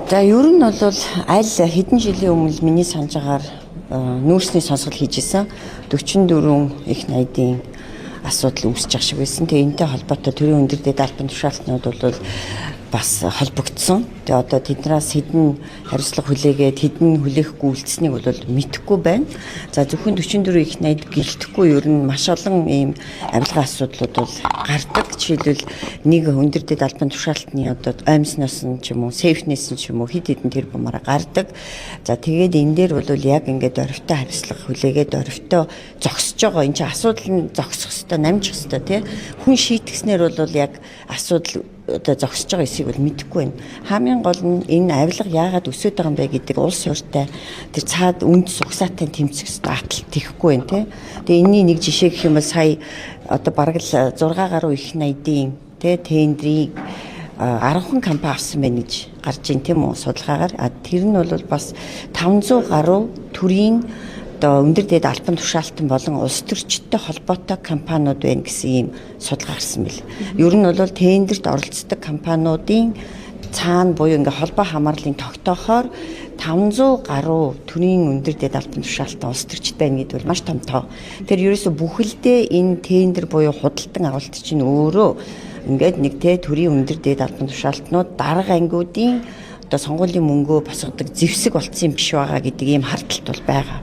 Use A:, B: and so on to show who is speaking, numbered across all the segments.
A: За ер нь бол аль хэдэн жилийн өмнө миний санаж байгаагаар нүүрсний сонсгол хийжсэн 44 их найдын асуудал үүсэж байгаа шиг байсан. Тэгээ энэтэй холбоотой төрийн өндөр дэд албан тушаалтнууд бол бас холбогдсон. Тэгээ одоо тэднээс хэдэн хариуцлага хүлээгээд хэдэн хүлээхгүй үлдсэнийг бол мэдэхгүй байна. За зөвхөн 44 их найд гэлтэхгүй ер нь маш олон ийм авилгын асуудлууд бол гардаг. Жишээлбэл нэг өндөр дэд албан тушаалтны одоо аймсноос нь ч юм уу, сейфнээс нь ч юм уу хэд хэдэн тэр бумаараа гардаг. За тэгээд энэ дээр бол яг ингээд оройтой хариуцлага хүлээгээд оройтой зогсож байгаа. Энд чинь асуудал нь зогсох хэвээр намжих хэвээр тий. Хүн шийтгснээр бол яг асуудал одоо зогсож байгаа эсийг бол мэдэхгүй байна. Хамгийн гол нь энэ авилга яагаад өсөж байгаа юм бэ гэдэг улс хууртай тэр цаад үнд сугсаатай тэмцэх хэвээр аталт тийхгүй байна тий. Тэгээ энэний нэг жишээ гэх юм бол сая одоо бараг л 6 гаруй их найдын тий тендерийг 10хан компани авсан байна гэж гарч ийн тийм үү судалгаагаар. Тэр нь бол бас 500 гаруй төрийн одоо өндөр дэд албан тушаалтан болон улс төрчтэй холбоотой компаниуд байна гэсэн ийм судалгаа гарсан бэл. Ер нь бол тендерт оролцдог компаниудын цаана буюу ингээ холбоо хамаарлын тогтоохоор 500 гаруй төрийн өндөр дэд албан тушаалтан улс төрчд байна гэдэг бол маш том тоо. Тэр ерөөсө бүхэлдээ энэ тендер буюу худалдан авалт чинь өөрөө ингээд нэг тэ төрийн өндөр дэд албан тушаалтнууд дарга ангиудын одоо сонгуулийн мөнгөө босгодог зэвсэг болцсон юм биш байгаа гэдэг ийм хардталт бол байгаа.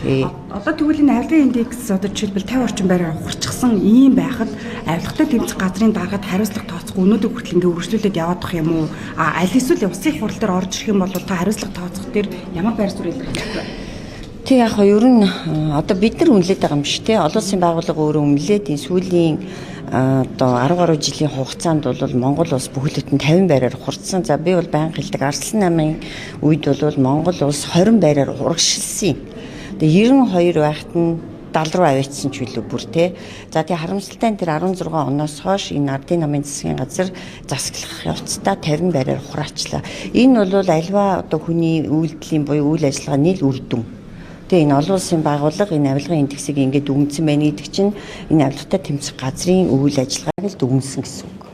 B: Одоо тэгвэл энэ авилгын индекс одоо жишээлбэл 50 орчим байраар хурцсан ийм байхад авилгатай тэмцэх газрын даргад хариуцлага тооцох өнөөдөр хүртэл ингээ үргэлжлүүлээд явах юм уу? Аль эсвэл улсын хурал дээр орж ирэх юм бол та хариуцлага тооцох дээр ямар байр суурь илэрхийлэх вэ?
A: Тэг яг ер нь одоо бид нар үнэлээд байгаа юм биш тий. Олон улсын байгууллага өөрөө үнэлээд энэ сүүлийн одоо 10 гаруй жилийн хугацаанд бол Монгол улс бүхэл бүтэн 50 байраар хурцсан. За би бол байнга хэлдэг Арслан намын үед бол Монгол улс 20 байраар урагшилсан юм. Тэгээ 92 байхад нь 70 руу аваачсан ч үлээ бүр тий. За тэгээ харамсалтай нь тэр 16 оноос хойш энэ ардын намын засгийн газар засаглах явцдаа 50 байраар хураачлаа. Энэ бол альва одоо хүний үйлдэлийн буюу үйл ажиллагааны үр дүн. Тэгээ энэ олон улсын байгууллага энэ авилгын индексийг ингээд дүгнсэн байна гэдэг чинь энэ авилгатай тэмцэх газрын үйл ажиллагааг л дүгнсэн гэсэн үг.